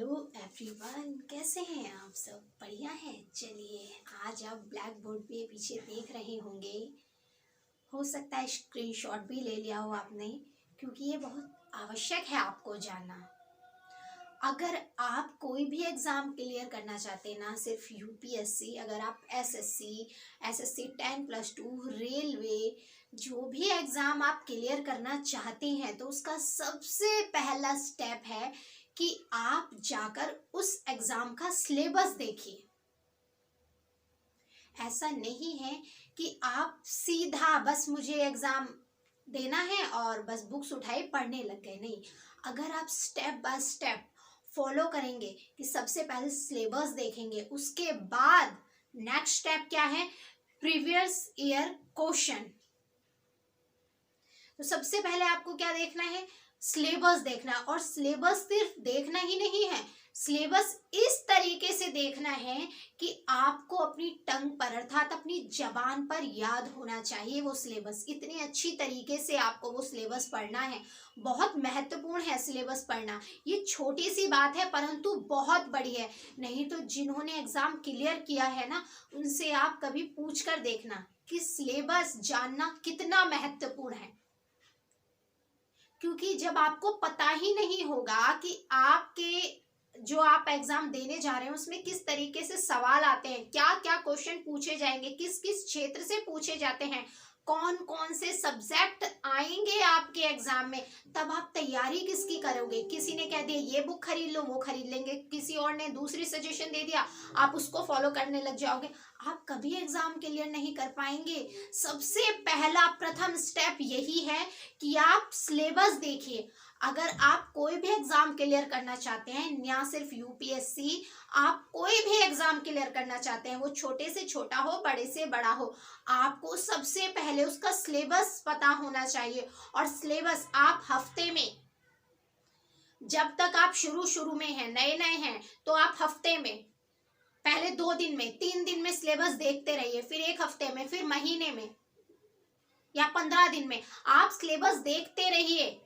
Hello everyone, कैसे हैं आप सब? बढ़िया हैं। चलिए, आज आप ब्लैक बोर्ड पे पीछे देख रहे होंगे, हो सकता है स्क्रीनशॉट भी ले लिया हो आपने, क्योंकि ये बहुत आवश्यक है आपको जानना। अगर आप कोई भी एग्ज़ाम क्लियर करना चाहते हैं, ना सिर्फ यूपीएससी, अगर आप एसएससी, एसएससी 10+2, रेलवे, जो भी एग्ज़ाम आप क्लियर करना चाहते हैं, तो उसका सबसे पहला स्टेप है कि आप जाकर उस एग्ज़ाम का सिलेबस देखिए। ऐसा नहीं है कि आप सीधा बस मुझे एग्ज़ाम देना है और बस बुक्स उठाए पढ़ने लग गए। नहीं, अगर आप स्टेप बाय स्टेप फॉलो करेंगे कि सबसे पहले सिलेबस देखेंगे, उसके बाद नेक्स्ट स्टेप क्या है, प्रीवियस ईयर क्वेश्चन। तो सबसे पहले आपको क्या देखना है, सिलेबस देखना। और सिलेबस सिर्फ देखना ही नहीं है, सिलेबस इस तरीके से देखना है कि आपको अपनी टंग पर अर्थात अपनी जबान पर याद होना चाहिए वो सिलेबस। इतनी अच्छी तरीके से आपको वो सिलेबस पढ़ना है। बहुत महत्वपूर्ण है सिलेबस पढ़ना। ये छोटी सी बात है परंतु बहुत बड़ी है। नहीं तो जिन्होंने एग्जाम क्लियर किया है ना, उनसे आप कभी पूछ कर देखना कि सिलेबस जानना कितना महत्वपूर्ण है। क्योंकि जब आपको पता ही नहीं होगा कि आपके जो आप एग्जाम देने जा रहे हैं उसमें किस तरीके से सवाल आते हैं, क्या क्या क्वेश्चन पूछे जाएंगे, किस किस क्षेत्र से पूछे जाते हैं, कौन कौन से सब्जेक्ट आएंगे आपके एग्जाम में, तब आप तैयारी किसकी करोगे। किसी ने कह दिया ये बुक खरीद लो, वो खरीद लेंगे, किसी और ने दूसरी सजेशन दे दिया, आप उसको फॉलो करने लग जाओगे, आप कभी एग्जाम क्लियर नहीं कर पाएंगे। सबसे पहला प्रथम स्टेप यही है कि आप सिलेबस देखिए। अगर आप कोई भी एग्जाम क्लियर करना चाहते हैं, या सिर्फ यूपीएससी, आप कोई भी एग्जाम क्लियर करना चाहते हैं, वो छोटे से छोटा हो, बड़े से बड़ा हो, आपको सबसे पहले उसका सिलेबस पता होना चाहिए। और सिलेबस आप हफ्ते में, जब तक आप शुरू में हैं, नए नए हैं, तो आप हफ्ते में पहले 2 दिन में, 3 दिन में सिलेबस देखते रहिए, फिर 1 हफ्ते में, फिर महीने में या 15 दिन में आप सिलेबस देखते रहिए।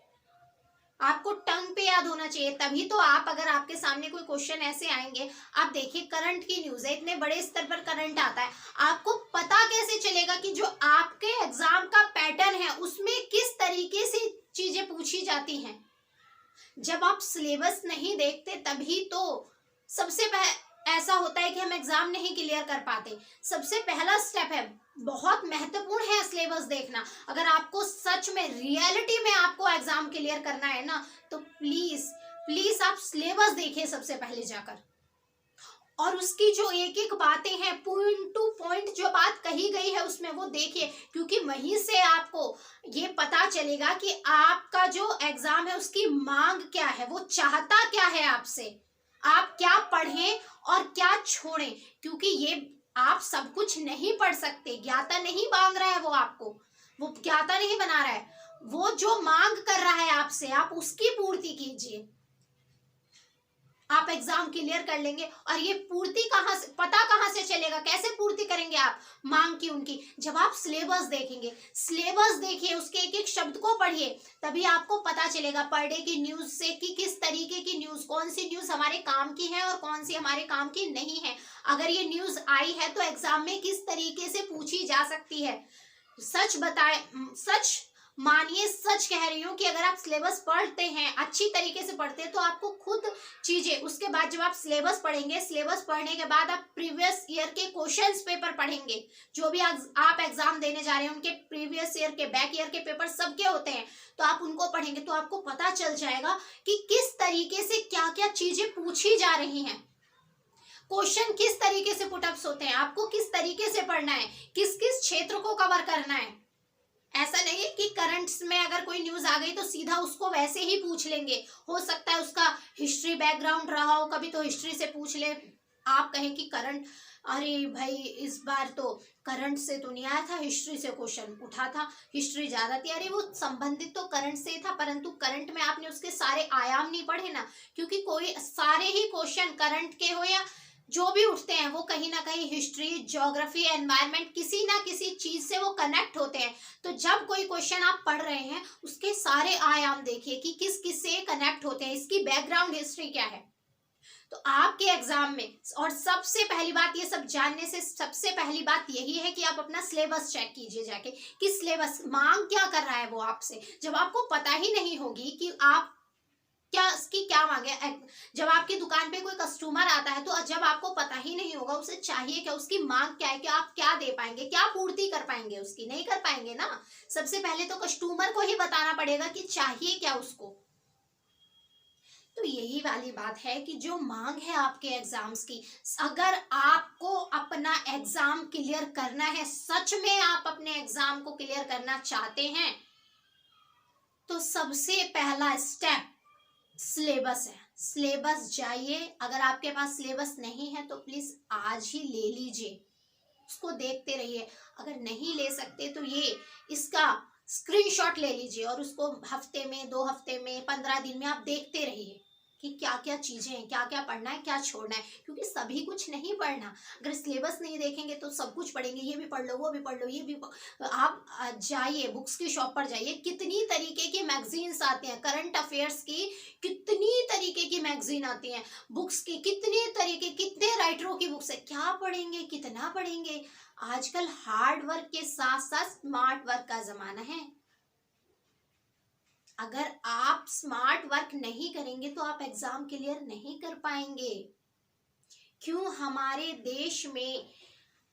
आपको टंग पे याद होना चाहिए, तभी तो आप, अगर आपके सामने कोई क्वेश्चन ऐसे आएंगे, आप देखिए करंट की न्यूज है, इतने बड़े स्तर पर करंट आता है, आपको पता कैसे चलेगा कि जो आपके एग्जाम का पैटर्न है उसमें किस तरीके से चीजें पूछी जाती हैं। जब आप सिलेबस नहीं देखते तभी तो सबसे ऐसा होता है कि हम एग्जाम नहीं क्लियर कर पाते। सबसे पहला स्टेप है, बहुत महत्वपूर्ण है सिलेबस देखना। अगर आपको सच में रियलिटी में आपको एग्जाम क्लियर करना है ना, तो प्लीज प्लीज आप सिलेबस देखिए सबसे पहले जाकर, और उसकी जो एक एक बातें हैं, पॉइंट टू पॉइंट जो बात कही गई है उसमें वो देखिए, क्योंकि वहीं से आपको ये पता चलेगा कि आपका जो एग्जाम है उसकी मांग क्या है, वो चाहता क्या है आपसे, आप क्या पढ़ें और क्या छोड़ें। क्योंकि ये आप सब कुछ नहीं पढ़ सकते, ज्ञाता नहीं मांग रहा है वो आपको, वो ज्ञाता नहीं बना रहा है, वो जो मांग कर रहा है आपसे, आप उसकी पूर्ति कीजिए, आप एग्जाम क्लियर कर लेंगे। और ये पूर्ति कहाँ से, पता कहाँ से चलेगा, कैसे पूर्ति करेंगे आप मांग की उनकी, जब आप सिलेबस देखेंगे। सिलेबस देखिए, उसके एक एक शब्द को पढ़िए, तभी आपको पता चलेगा पर डे की न्यूज से कि किस तरीके की न्यूज, कौन सी न्यूज हमारे काम की है और कौन सी हमारे काम की नहीं है। अगर ये न्यूज आई है तो एग्जाम में किस तरीके से पूछी जा सकती है। सच बताए, सच मानिए, सच कह रही हूँ कि अगर आप सिलेबस पढ़ते हैं, अच्छी तरीके से पढ़ते हैं, तो आपको खुद चीजें, उसके बाद जब आप सिलेबस पढ़ेंगे, सिलेबस पढ़ने के बाद आप प्रीवियस ईयर के क्वेश्चंस पेपर पढ़ेंगे, जो भी आप एग्जाम देने जा रहे हैं उनके प्रीवियस ईयर के, बैक ईयर के पेपर सबके होते हैं, तो आप उनको पढ़ेंगे तो आपको पता चल जाएगा कि किस तरीके से क्या क्या चीजें पूछी जा रही हैं, क्वेश्चन किस तरीके से पुटअप्स होते हैं, आपको किस तरीके से पढ़ना है, किस किस क्षेत्र को कवर करना है। ऐसा नहीं है कि करंट्स में अगर कोई न्यूज आ गई तो सीधा उसको वैसे ही पूछ लेंगे। हो सकता है उसका हिस्ट्री बैकग्राउंड रहा हो, कभी तो हिस्ट्री से पूछ ले, आप कहें कि करंट, अरे भाई इस बार तो करंट से तो नहीं आया था, हिस्ट्री से क्वेश्चन उठा था, हिस्ट्री ज्यादा थी, अरे वो संबंधित तो करंट से था, परंतु करंट में आपने उसके सारे आयाम नहीं पढ़े ना, क्योंकि कोई सारे ही क्वेश्चन करंट के हो या जो भी उठते हैं वो कहीं ना कहीं हिस्ट्री, ज्योग्राफी, एनवायरनमेंट, किसी ना किसी चीज से वो कनेक्ट होते हैं। तो जब कोई क्वेश्चन आप पढ़ रहे हैं उसके सारे आयाम देखिए कि किस किस से कनेक्ट होते हैं, इसकी बैकग्राउंड हिस्ट्री क्या है। तो आपके एग्जाम में, और सबसे पहली बात, ये सब जानने से सबसे पहली बात यही है कि आप अपना सिलेबस चेक कीजिए जाके कि सिलेबस मांग क्या कर रहा है वो आपसे। जब आपको पता ही नहीं होगी कि आप क्या उसकी क्या मांगे, जब आपकी दुकान पे कोई कस्टमर आता है तो जब आपको पता ही नहीं होगा उसे चाहिए क्या, उसकी मांग क्या है, कि आप क्या दे पाएंगे, क्या पूर्ति कर पाएंगे उसकी, नहीं कर पाएंगे ना। सबसे पहले तो कस्टमर को ही बताना पड़ेगा कि चाहिए क्या उसको। तो यही वाली बात है कि जो मांग है आपके एग्जाम्स की, अगर आपको अपना एग्जाम क्लियर करना है, सच में आप अपने एग्जाम को क्लियर करना चाहते हैं, तो सबसे पहला स्टेप सिलेबस है। सिलेबस जाइए, अगर आपके पास सिलेबस नहीं है तो प्लीज आज ही ले लीजिए, उसको देखते रहिए। अगर नहीं ले सकते तो ये इसका स्क्रीनशॉट ले लीजिए और उसको हफ्ते में, 2 हफ्ते में, 15 दिन में आप देखते रहिए कि क्या क्या चीजें हैं, क्या क्या पढ़ना है, क्या छोड़ना है, क्योंकि सभी कुछ नहीं पढ़ना। अगर सिलेबस नहीं देखेंगे तो सब कुछ पढ़ेंगे, ये भी पढ़ लो, वो भी पढ़ लो, ये भी आप जाइए बुक्स की शॉप पर जाइए, कितनी तरीके की मैगजीन्स आती हैं, करंट अफेयर्स की कितनी तरीके की मैगजीन आती हैं, बुक्स की कितने तरीके, कितने राइटरों की बुक्स है, क्या पढ़ेंगे, कितना पढ़ेंगे। आजकल हार्ड वर्क के साथ साथ स्मार्ट वर्क का जमाना है। अगर आप स्मार्ट वर्क नहीं करेंगे तो आप एग्जाम क्लियर नहीं कर पाएंगे। क्यों हमारे देश में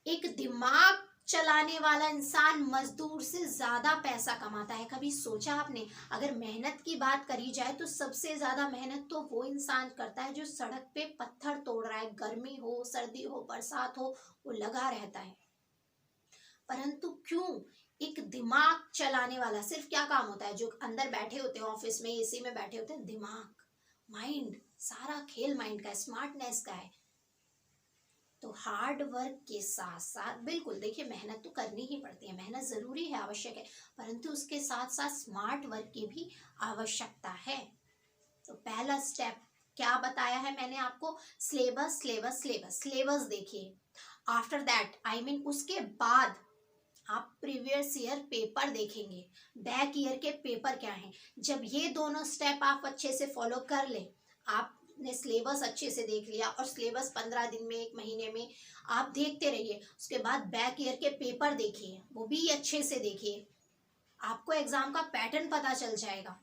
एक दिमाग चलाने वाला इंसान मजदूर से ज्यादा पैसा कमाता है? कभी सोचा आपने? अगर मेहनत की बात करी जाए तो सबसे ज्यादा मेहनत तो वो इंसान करता है जो सड़क पे पत्थर तोड़ रहा है, गर्मी हो, सर्दी हो, बरसात हो, वो लगा रहता है। परंतु क्यों एक दिमाग चलाने वाला, सिर्फ क्या काम होता है, जो अंदर बैठे होते हैं ऑफिस में, एसी में बैठे होते हैं, दिमाग, माइंड, सारा खेल माइंड का है, स्मार्टनेस का है। तो हार्ड वर्क के साथ साथ, बिल्कुल देखिए मेहनत तो करनी ही पड़ती है, मेहनत जरूरी है, आवश्यक है, परंतु उसके साथ साथ स्मार्ट वर्क की भी आवश्यकता है। तो पहला स्टेप क्या बताया है मैंने आपको? सिलेबस, सिलेबस, सिलेबस, सिलेबस देखिए। आफ्टर दैट उसके बाद आप प्रीवियस ईयर पेपर देखेंगे, बैक ईयर के पेपर क्या हैं। जब ये दोनों स्टेप आप अच्छे से फॉलो कर ले, आपने सिलेबस अच्छे से देख लिया और सिलेबस 15 दिन में, 1 महीने में आप देखते रहिए, उसके बाद बैक ईयर के पेपर देखिए, वो भी अच्छे से देखिए, आपको एग्जाम का पैटर्न पता चल जाएगा।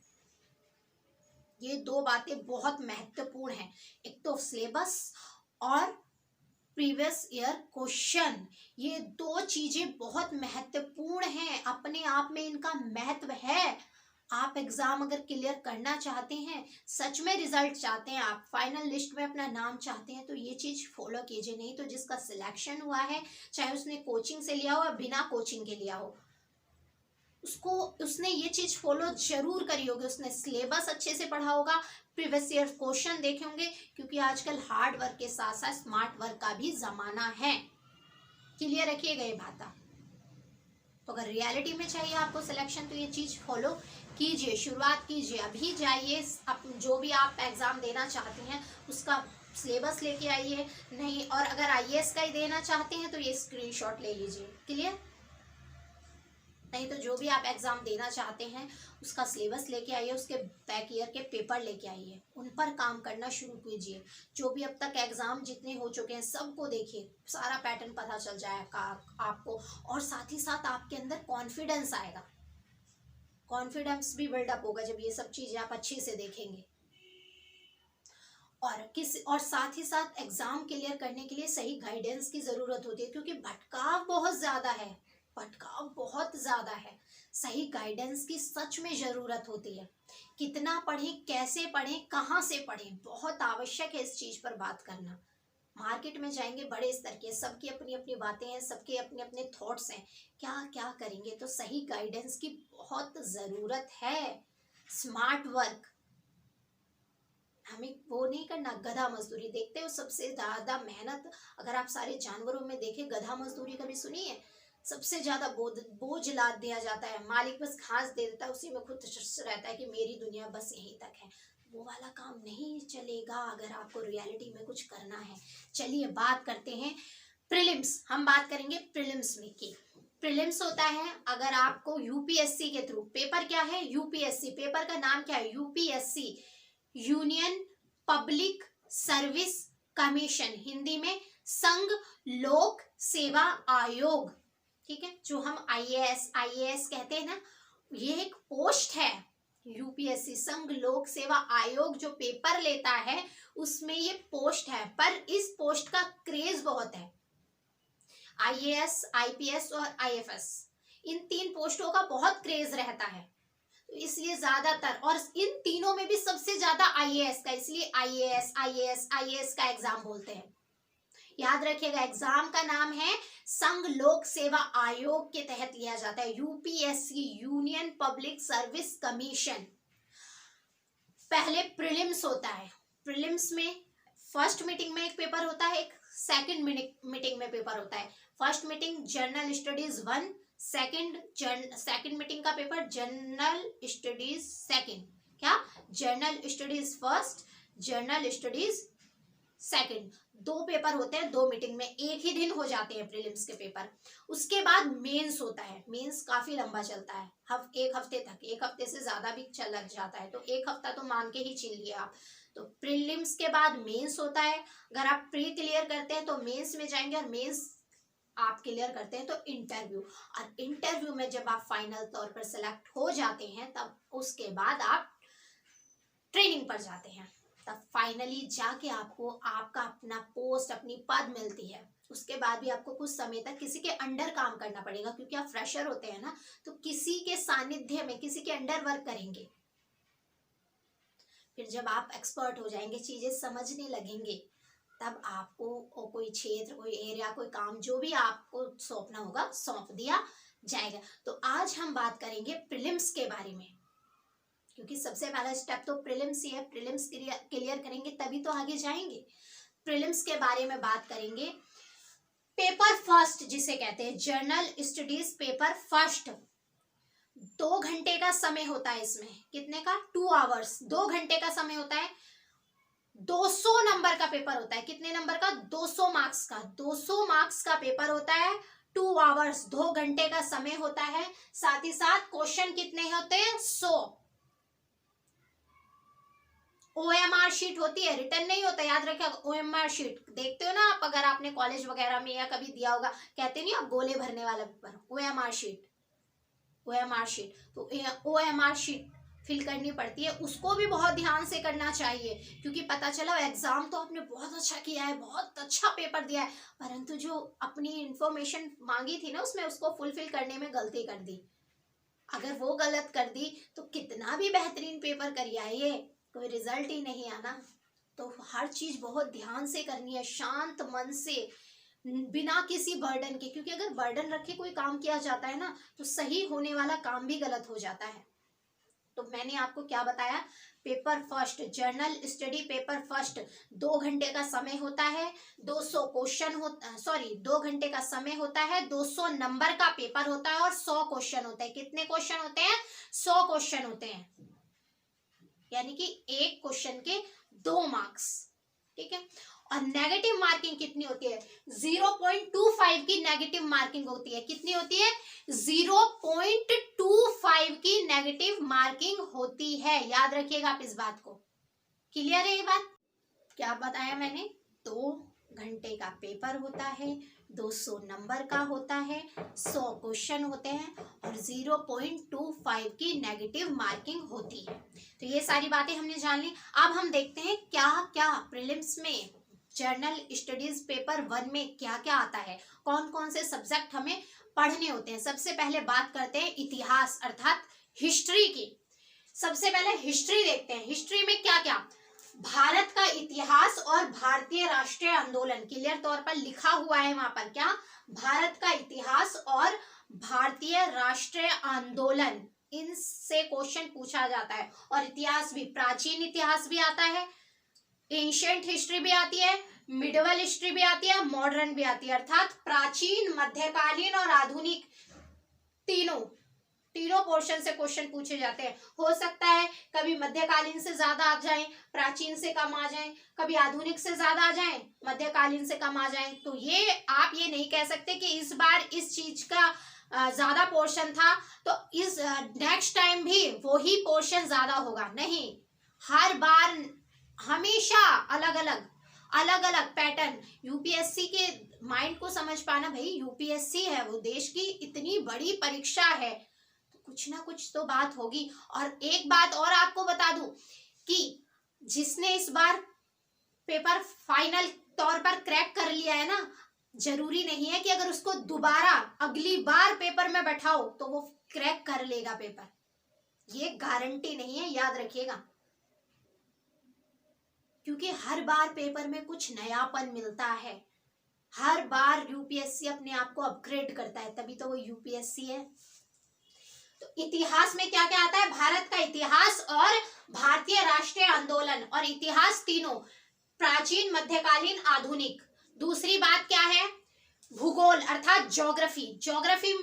ये 2 बातें बहुत महत्वपूर्ण हैं, एक तो सिलेबस और प्रीवियस ईयर क्वेश्चन, ये 2 चीजें बहुत महत्वपूर्ण हैं, अपने आप में इनका महत्व है। आप एग्जाम अगर क्लियर करना चाहते हैं, सच में रिजल्ट चाहते हैं, आप फाइनल लिस्ट में अपना नाम चाहते हैं, तो ये चीज फॉलो कीजिए। नहीं तो जिसका सिलेक्शन हुआ है, चाहे उसने कोचिंग से लिया हो या बिना कोचिंग के लिया हो, उसने ये चीज फॉलो जरूर करी होगी, उसने सिलेबस अच्छे से पढ़ा होगा, प्रीवियस ईयर क्वेश्चन देखे होंगे, क्योंकि आजकल हार्ड वर्क के साथ साथ स्मार्ट वर्क का भी जमाना है। क्लियर रखिएगा ये बात। तो अगर रियलिटी में चाहिए आपको सिलेक्शन, तो ये चीज फॉलो कीजिए, शुरुआत कीजिए, अभी जाइए, जो भी आप एग्जाम देना चाहते हैं उसका सिलेबस लेके आइए। नहीं, और अगर आईएएस का ही देना चाहते हैं तो ये स्क्रीनशॉट ले लीजिए। क्लियर? नहीं तो जो भी आप एग्जाम देना चाहते हैं उसका सिलेबस लेके आइए, उसके बैक ईयर के पेपर लेके आइए, उन पर काम करना शुरू कीजिए। जो भी अब तक एग्जाम जितने हो चुके हैं सबको देखिए, सारा पैटर्न पता चल जाएगा आपको, और साथ ही साथ आपके अंदर कॉन्फिडेंस आएगा, कॉन्फिडेंस भी बिल्डअप होगा जब ये सब चीजें आप अच्छे से देखेंगे। और साथ ही साथ एग्जाम क्लियर करने के लिए सही गाइडेंस की जरूरत होती है, क्योंकि भटकाव बहुत ज्यादा है, भटकाव बहुत ज्यादा है। सही गाइडेंस की सच में जरूरत होती है। कितना पढ़ें, कैसे पढ़ें, कहाँ से पढ़ें, बहुत आवश्यक है इस चीज पर बात करना। मार्केट में जाएंगे बड़े स्तर के, सबकी अपनी अपनी बातें हैं, सबके अपने अपने थॉट्स हैं, क्या क्या करेंगे, तो सही गाइडेंस की बहुत जरूरत है। स्मार्ट वर्क, हमें वो नहीं करना गधा मजदूरी। देखते हो सबसे ज्यादा मेहनत अगर आप सारे जानवरों में देखें, गधा मजदूरी कभी सुनी है? सबसे ज्यादा बोझ लाद दिया जाता है, मालिक बस घास दे देता है, उसी में खुद रहता है कि मेरी दुनिया बस यहीं तक है। वो वाला काम नहीं चलेगा अगर आपको रियलिटी में कुछ करना है। चलिए बात करते हैं प्रीलिम्स। हम बात करेंगे प्रीलिम्स में की। प्रीलिम्स होता है अगर आपको यूपीएससी के थ्रू, पेपर क्या है? यूपीएससी, पेपर का नाम क्या है? UPSC, union public service commission, Hindi में संघ लोक सेवा आयोग, ठीक है, जो हम आईएएस कहते हैं ना, ये एक पोस्ट है। यूपीएससी संघ लोक सेवा आयोग जो पेपर लेता है उसमें ये पोस्ट है, पर इस पोस्ट का क्रेज बहुत है। आईएएस, आईपीएस और आईएफएस, इन 3 पोस्टों का बहुत क्रेज रहता है, तो इसलिए ज्यादातर, और इन तीनों में भी सबसे ज्यादा आईएएस का, इसलिए आईएएस का एग्जाम बोलते हैं। याद रखिएगा, एग्जाम का नाम है संघ लोक सेवा आयोग के तहत लिया जाता है, UPSC, union public service commission. पहले प्रीलिम्स होता है, प्रीलिम्स में फर्स्ट मीटिंग में एक पेपर होता है, एक सेकंड मीटिंग में पेपर होता है। First meeting general studies 1, second meeting का पेपर जनरल स्टडीज सेकंड, क्या general studies first, general studies second, 2 paper होते हैं 2 मीटिंग में, एक ही दिन हो जाते हैं प्रीलिम्स के पेपर। उसके बाद मेंस होता है, मेंस काफी लंबा चलता है, एक हफ्ते तक, एक हफ्ते से ज्यादा भी लग जाता है, तो एक हफ्ता तो मान के ही चलिए आप। तो प्रीलिम्स के बाद मेंस होता है, अगर आप प्री क्लियर करते हैं तो मेंस में जाएंगे, और मेंस आप क्लियर करते हैं तो इंटरव्यू, और इंटरव्यू में जब आप फाइनल तौर पर सिलेक्ट हो जाते हैं तब उसके बाद आप ट्रेनिंग पर जाते हैं, तब फाइनली जाके आपको आपका अपना पोस्ट, अपनी पद मिलती है। उसके बाद भी आपको कुछ समय तक किसी के अंडर काम करना पड़ेगा, क्योंकि आप फ्रेशर होते हैं ना, तो किसी के सानिध्य में किसी के अंडर वर्क करेंगे। फिर जब आप एक्सपर्ट हो जाएंगे, चीजें समझने लगेंगे, तब आपको कोई क्षेत्र, कोई एरिया, कोई काम जो भी आपको सौंपना होगा सौंप दिया जाएगा। तो आज हम बात करेंगे प्रीलिम्स के बारे में, क्योंकि सबसे पहला स्टेप तो प्रीलिम्स ही है। प्रीलिम्स क्लियर करेंगे तभी तो आगे जाएंगे। प्रीलिम्स के बारे में बात करेंगे। पेपर फर्स्ट जिसे कहते हैं, जनरल स्टडीज पेपर फर्स्ट, 2 घंटे का समय होता है इसमें, कितने का, 2 आवर्स, 2 घंटे का समय होता है, 200 नंबर का पेपर होता है, कितने नंबर का, 200 मार्क्स का, 200 मार्क्स का पेपर होता है, 2 आवर्स, 2 घंटे का समय होता है। साथ ही साथ क्वेश्चन कितने होते हैं, 100। OMR शीट होती है, रिटर्न नहीं होता, याद रखिएगा। OMR शीट देखते हो ना आप, अगर आपने कॉलेज वगैरह में या कभी दिया होगा, कहते नहीं आप गोले भरने वाला paper, OMR sheet, OMR sheet, तो OMR शीट फिल करनी पड़ती है। उसको भी बहुत ध्यान से करना चाहिए, क्योंकि पता चला एग्जाम तो आपने बहुत अच्छा किया है, बहुत अच्छा पेपर दिया है, परंतु जो अपनी इंफॉर्मेशन मांगी थी ना उसमें, उसको फुलफिल करने में गलती कर दी। अगर वो गलत कर दी तो कितना भी बेहतरीन पेपर करिए आइए, कोई रिजल्ट ही नहीं आना। तो हर चीज बहुत ध्यान से करनी है, शांत मन से, बिना किसी बर्डन के, क्योंकि अगर बर्डन रखे कोई काम किया जाता है ना, तो सही होने वाला काम भी गलत हो जाता है। तो मैंने आपको क्या बताया, paper first, general study paper first, 2 घंटे का समय होता है, 200 क्वेश्चन होता, 2 घंटे का समय होता है, 200 नंबर का पेपर होता है, और 100 क्वेश्चन होते हैं। कितने क्वेश्चन होते हैं, 100 क्वेश्चन होते हैं, यानी कि एक क्वेश्चन के 2 मार्क्स, ठीक है। और नेगेटिव मार्किंग कितनी होती है, 0.25 की नेगेटिव मार्किंग होती है। कितनी होती है, 0.25 की नेगेटिव मार्किंग होती है। याद रखिएगा आप इस बात को। क्लियर है ये बात, क्या बताया मैंने, 2 घंटे का पेपर होता है, 200 नंबर का होता है, 100 क्वेश्चन होते हैं, और 0.25 की नेगेटिव मार्किंग होती है। तो ये सारी बातें हमने जान ली। अब हम देखते हैं क्या क्या प्रीलिम्स में, जनरल स्टडीज पेपर 1 में क्या क्या आता है, कौन कौन से सब्जेक्ट हमें पढ़ने होते हैं। सबसे पहले बात करते हैं इतिहास अर्थात हिस्ट्री की। सबसे पहले हिस्ट्री देखते हैं। हिस्ट्री में क्या क्या, भारत का इतिहास और भारतीय राष्ट्रीय आंदोलन, क्लियर तौर पर लिखा हुआ है वहां पर, क्या, भारत का इतिहास और भारतीय राष्ट्रीय आंदोलन, इनसे क्वेश्चन पूछा जाता है। और इतिहास भी, प्राचीन इतिहास भी आता है, एंशिएंट हिस्ट्री भी आती है, मिडिवल हिस्ट्री भी आती है, मॉडर्न भी आती है, अर्थात प्राचीन, मध्यकालीन और आधुनिक, तीनों पोर्शन से क्वेश्चन पूछे जाते हैं। हो सकता है कभी मध्यकालीन से ज्यादा आ जाएं, प्राचीन से कम आ जाएं, कभी आधुनिक से ज्यादा आ जाएं, मध्यकालीन से कम आ जाएं। तो ये आप ये नहीं कह सकते कि इस बार इस चीज का ज्यादा पोर्शन था तो इस नेक्स्ट टाइम भी वही पोर्शन ज्यादा होगा, नहीं, हर बार हमेशा अलग अलग पैटर्न। यूपीएससी के माइंड को समझ पाना, भाई यूपीएससी है, वो देश की इतनी बड़ी परीक्षा है, तो कुछ ना कुछ तो बात होगी। और एक बात और आपको बता दूं कि जिसने इस बार पेपर फाइनल तौर पर क्रैक कर लिया है ना, जरूरी नहीं है कि अगर उसको दोबारा अगली बार पेपर में बैठाओ तो वो क्रैक कर लेगा पेपर, ये गारंटी नहीं है, याद रखिएगा। क्योंकि हर बार पेपर में कुछ नयापन मिलता है, हर बार यूपीएससी अपने आप को अपग्रेड करता है, तभी तो वो यूपीएससी है। तो इतिहास में क्या क्या आता है? भारत का इतिहास और भारतीय राष्ट्रीय आंदोलन और इतिहास, तीनों, प्राचीन, मध्यकालीन, आधुनिक। दूसरी बात क्या है? भूगोल अर्थात ज्योग्राफी। ज्योग्राफी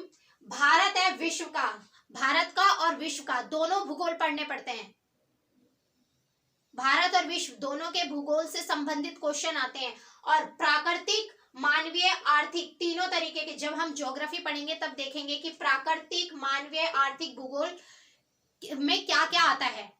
भारत है विश्व का, भारत का और विश्व का दोनों भूगोल पढ़ने पड़ते हैं। भारत और विश्व दोनों के भूगोल से संबंधित क्वेश्चन आते हैं। और प्राकृतिक, मानवीय, आर्थिक, तीनों तरीके के, जब हम ज्योग्राफी पढ़ेंगे तब देखेंगे कि प्राकृतिक, मानवीय, आर्थिक, भूगोल में क्या क्या आता है।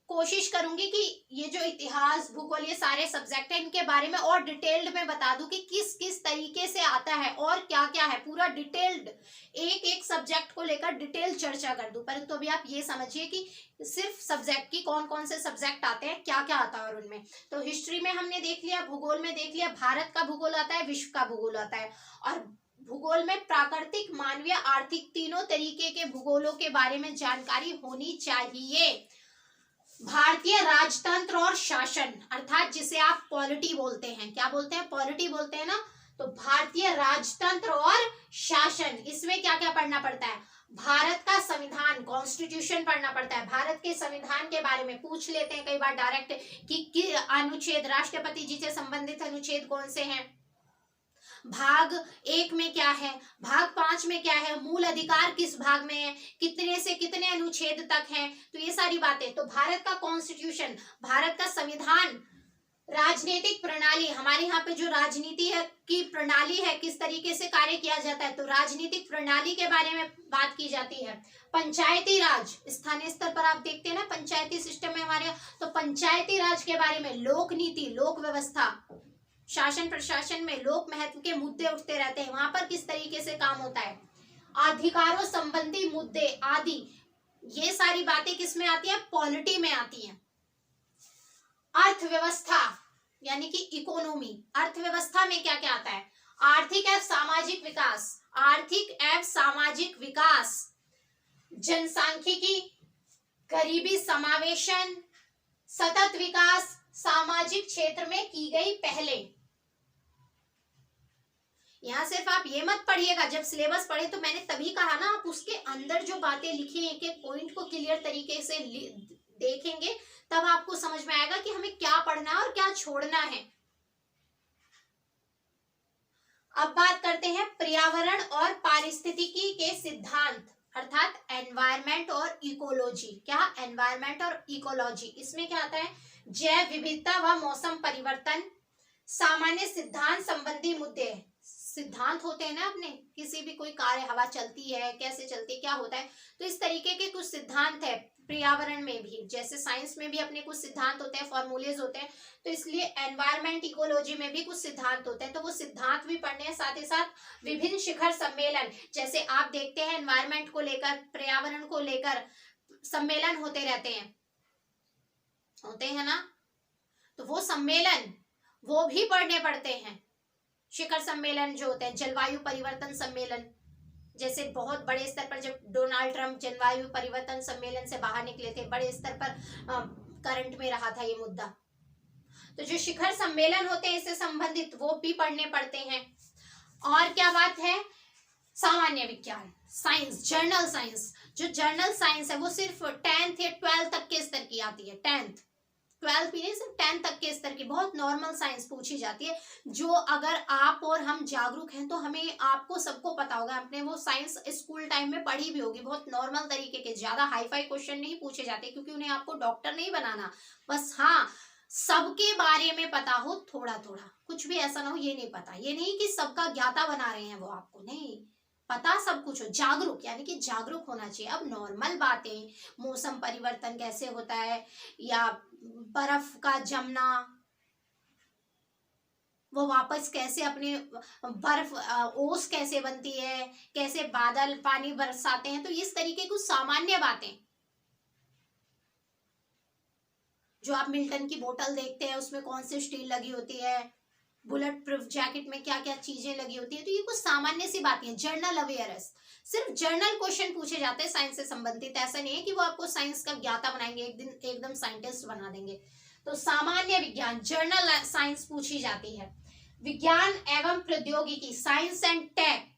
कोशिश करूंगी कि ये जो इतिहास, भूगोल, ये सारे सब्जेक्ट हैं, इनके बारे में और डिटेल्ड में बता दूं कि किस किस तरीके से आता है और क्या क्या है, पूरा डिटेल्ड एक एक सब्जेक्ट को लेकर डिटेल चर्चा कर दूं। परंतु अभी आप ये समझिए कि सिर्फ सब्जेक्ट की कौन कौन से सब्जेक्ट आते हैं, क्या क्या आता है और उनमें। तो हिस्ट्री में हमने देख लिया, भूगोल में देख लिया, भारत का भूगोल आता है, विश्व का भूगोल आता है। और भूगोल में प्राकृतिक, मानवीय, आर्थिक, तीनों तरीके के भूगोलों के बारे में जानकारी होनी चाहिए। भारतीय राजतंत्र और शासन अर्थात जिसे आप पॉलिटी बोलते हैं, क्या बोलते हैं? पॉलिटी बोलते हैं ना। तो भारतीय राजतंत्र और शासन, इसमें क्या क्या पढ़ना पड़ता है? भारत का संविधान, कॉन्स्टिट्यूशन पढ़ना पड़ता है। भारत के संविधान के बारे में पूछ लेते हैं कई बार डायरेक्ट कि अनुच्छेद, राष्ट्रपति जी से संबंधित अनुच्छेद कौन से हैं, भाग 1 में क्या है, भाग 5 में क्या है, मूल अधिकार किस भाग में है, कितने से कितने अनुच्छेद तक हैं, तो ये सारी बातें। तो भारत का कॉन्स्टिट्यूशन, भारत का संविधान, राजनीतिक प्रणाली, हमारे यहाँ पे जो राजनीति है की प्रणाली है, किस तरीके से कार्य किया जाता है, तो राजनीतिक प्रणाली के बारे में बात की जाती है। पंचायती राज, स्थानीय स्तर पर आप देखते हैं ना पंचायती सिस्टम है हमारे यहाँ, तो पंचायती राज के बारे में, लोक नीति, लोक व्यवस्था, शासन प्रशासन में लोक महत्व के मुद्दे उठते रहते हैं, वहां पर किस तरीके से काम होता है, अधिकारों संबंधी मुद्दे आदि, ये सारी बातें किस में आती है? पॉलिटी में आती हैं। अर्थव्यवस्था यानी कि इकोनॉमी, अर्थव्यवस्था में क्या क्या आता है? आर्थिक एवं सामाजिक विकास, आर्थिक एवं सामाजिक विकास, जनसांख्यिकी, गरीबी समावेशन, सतत विकास, सामाजिक क्षेत्र में की गई पहले। यहाँ सिर्फ आप ये मत पढ़िएगा, जब सिलेबस पढ़े तो मैंने तभी कहा ना, आप उसके अंदर जो बातें लिखी एक एक पॉइंट को क्लियर तरीके से देखेंगे तब आपको समझ में आएगा कि हमें क्या पढ़ना है और क्या छोड़ना है। अब बात करते हैं पर्यावरण और पारिस्थितिकी के सिद्धांत अर्थात एनवायरमेंट और इकोलॉजी। क्या? एनवायरमेंट और इकोलॉजी। इसमें क्या आता है? जैव विविधता व मौसम परिवर्तन, सामान्य सिद्धांत संबंधी मुद्दे। सिद्धांत होते हैं ना अपने, किसी भी कोई कार्य, हवा चलती है, कैसे चलती है, क्या होता है, तो इस तरीके के कुछ सिद्धांत है। पर्यावरण में भी, जैसे साइंस में भी अपने कुछ सिद्धांत होते हैं, फॉर्मूलेज होते हैं, तो इसलिए एनवायरमेंट, इकोलॉजी में भी कुछ सिद्धांत होते हैं, तो वो सिद्धांत भी पढ़ने हैं। साथ ही साथ विभिन्न शिखर सम्मेलन, जैसे आप देखते हैं एनवायरमेंट को लेकर, पर्यावरण को लेकर सम्मेलन होते रहते हैं, होते हैं ना, तो वो सम्मेलन वो भी पढ़ने पड़ते हैं। शिखर सम्मेलन जो होते हैं, जलवायु परिवर्तन सम्मेलन, जैसे बहुत बड़े स्तर पर जब डोनाल्ड ट्रंप जलवायु परिवर्तन सम्मेलन से बाहर निकले थे, बड़े स्तर पर करंट में रहा था ये मुद्दा, तो जो शिखर सम्मेलन होते हैं इससे संबंधित वो भी पढ़ने पड़ते हैं। और क्या बात है? सामान्य विज्ञान, साइंस, जर्नल साइंस। जो जर्नल साइंस है वो सिर्फ 10th या 12th तक के स्तर की आती है, 12th भी नहीं, सिर्फ 10th तक के स्तर की बहुत नॉर्मल साइंस पूछी जाती है, जो अगर आप और हम जागरूक हैं तो हमें, आपको, सबको पता होगा, आपने वो साइंस स्कूल टाइम में पढ़ी भी होगी। बहुत नॉर्मल तरीके के, ज्यादा हाईफाई क्वेश्चन नहीं पूछे जाते, क्योंकि उन्हें आपको डॉक्टर नहीं बनाना, बस हाँ सबके बारे में पता हो थोड़ा थोड़ा, कुछ भी ऐसा ना हो ये नहीं पता, ये नहीं कि सबका ज्ञाता बना रहे हैं वो आपको, नहीं, पता सब कुछ हो, जागरूक, यानी कि जागरूक होना चाहिए। अब नॉर्मल बातें, मौसम परिवर्तन कैसे होता है, या बर्फ का जमना, वो वापस कैसे अपने बर्फ ओस कैसे बनती है, कैसे बादल पानी बरसाते हैं, तो इस तरीके कुछ सामान्य बातें जो आप मिल्टन की बोतल देखते हैं उसमें कौन सी स्टील लगी होती है, बुलेट प्रूफ जैकेट में क्या क्या चीजें लगी होती है, तो ये कुछ सामान्य सी बातें हैं। जर्नल अवेयरनेस, सिर्फ जर्नल क्वेश्चन पूछे जाते हैं साइंस से संबंधित, ऐसा नहीं है कि वो आपको साइंस का ज्ञाता बनाएंगे, एक दिन एकदम साइंटिस्ट बना देंगे। तो सामान्य विज्ञान जर्नल साइंस पूछी जाती है। विज्ञान एवं प्रौद्योगिकी, science and tech,